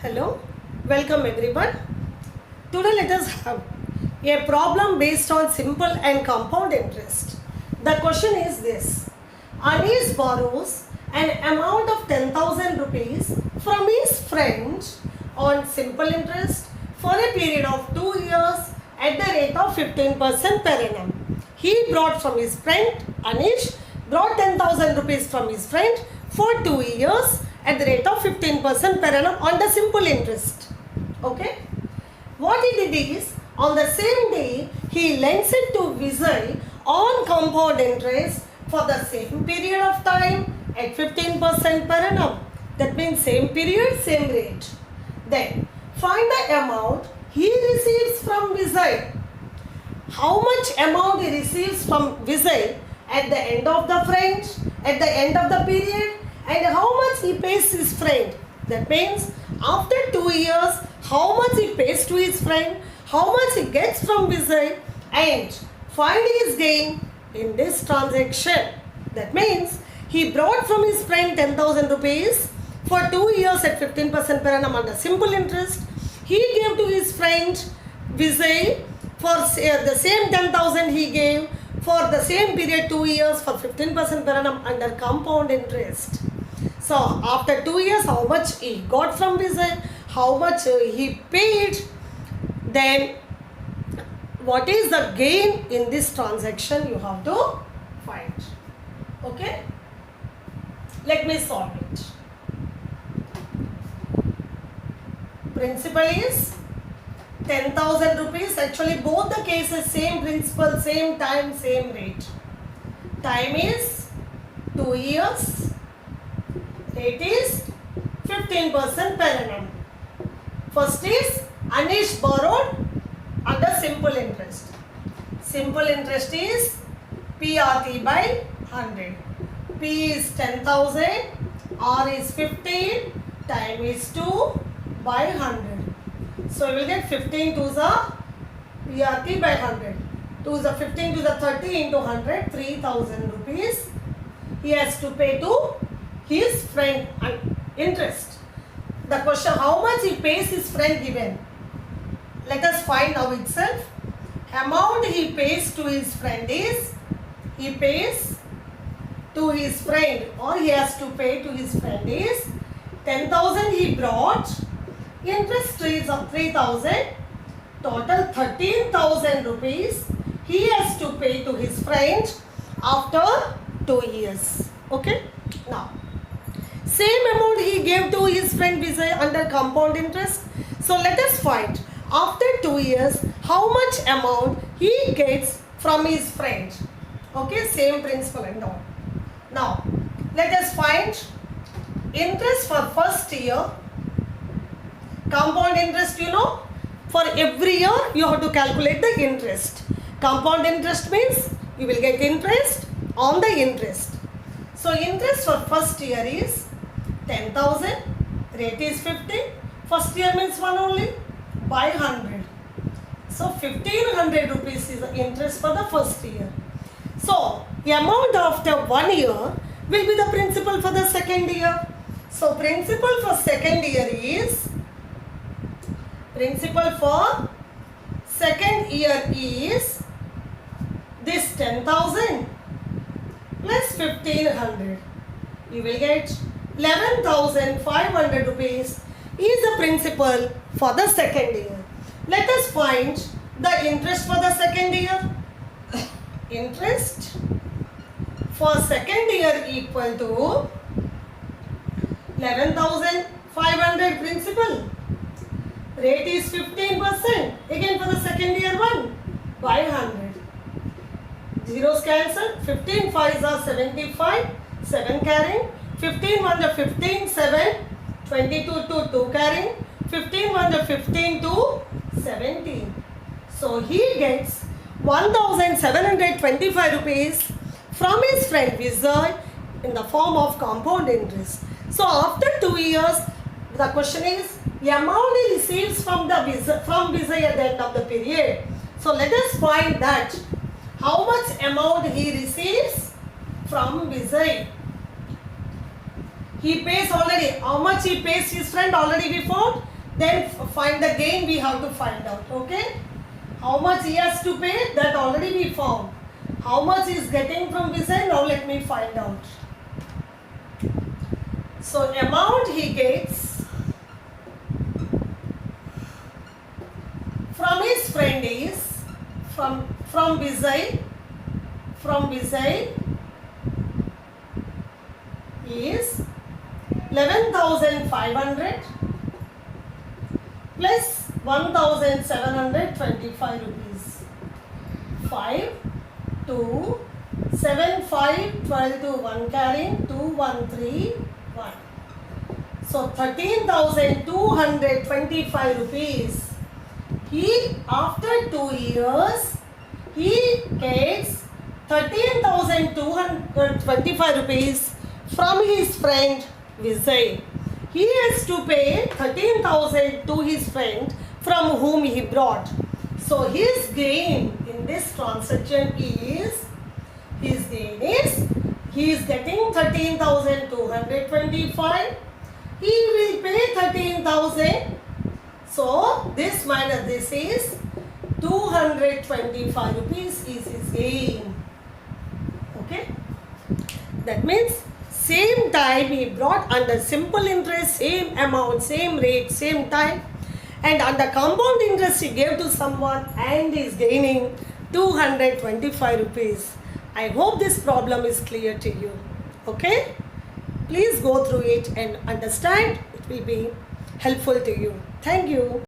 Hello, welcome everyone. Today let us have a problem based on simple and compound interest. The question is this. Anish borrows an amount of 10,000 rupees from his friend on simple interest for a period of 2 years at the rate of 15% per annum. He brought from his friend, Anish brought 10,000 rupees from his friend for 2 years at the rate of 15% per annum on the simple interest. Okay? What he did is, on the same day, he lends it to Vijay on compound interest for the same period of time at 15% per annum. That means same period, same rate. Then, find the amount he receives from Vijay. How much amount he receives from Vijay at the end of the friend, at the end of the period, and how much he pays his friend. That means after 2 years, how much he pays to his friend, how much he gets from Vijay, and find his gain in this transaction. That means he brought from his friend 10,000 rupees for 2 years at 15% per annum under simple interest. He gave to his friend Vijay for the same 10,000 he gave for the same period 2 years for 15% per annum under compound interest. So after 2 years, how much he got from Vijay, how much he paid, then what is the gain in this transaction you have to find. Okay? Let me solve it. Principal is 10,000 rupees. Actually both the cases same principal, same time, same rate. Time is 2 years. Rate is 15% per annum. First is Anish borrowed under simple interest. Simple interest is PRT by 100. P is 10,000, R is 15, time is 2 by 100. So we will get 15 to the PRT by 100. 2 is the 15 to the 30 into 100, 3,000 rupees. He has to pay to his friend interest. The question, how much he pays his friend given. Let us find out itself. Amount he pays to his friend is, he pays to his friend or he has to pay to his friend is 10,000 he brought, interest rates of 3,000, total 13,000 rupees he has to pay to his friend after 2 years. Okay? Now, same amount he gave to his friend Vijay under compound interest. So let us find after 2 years how much amount he gets from his friend. Okay, same principle and all. Now let us find interest for first year. Compound interest, you know, for every year you have to calculate the interest. Compound interest means you will get interest on the interest. So interest for first year is 10,000, rate is 15, first year means one only, by 100. So 1500 rupees is the interest for the first year. So the amount after 1 year will be the principal for the second year. So principal for second year is, principal for second year is this 10,000 plus 1500. You will get 11,500 rupees is the principal for the second year. Let us find the interest for the second year. Interest for second year equal to 11,500 principal. Rate is 15%. Again for the second year 1 by 100. Zeros cancel. 15 5s are 75. 7 carrying. 15 1 the 15 7. 22 to 2 carrying. 15 1 the 15 to 17. So he gets 1,725 rupees from his friend Vijay in the form of compound interest. So after 2 years, the question is the amount he receives from Vijay at the end of the period. So let us find that how much amount he receives from Vijay. He pays already. How much he pays his friend already we found? Then find the gain we have to find out. Okay. How much he has to pay, that already we found. How much he is getting from Vijay, now let me find out. So amount he gets from his friend is from Vijay is 11,500 plus 1,725 rupees. 5, 2, 7, 5, 12 to 1 carrying 2, 1, 3, 1. So 13,225 rupees. He, after 2 years, he gets 13,225 rupees from his friend Vijay. He has to pay 13,000 to his friend from whom he brought. So his gain in this transaction is, he is getting 13,225. He will pay 13,000. So this minus this is 225 rupees is his gain. Okay. That means same time he brought under simple interest, same amount, same rate, same time, and under compound interest he gave to someone and is gaining 225 rupees. I hope this problem is clear to you. Okay? Please go through it and understand. It will be helpful to you. Thank you.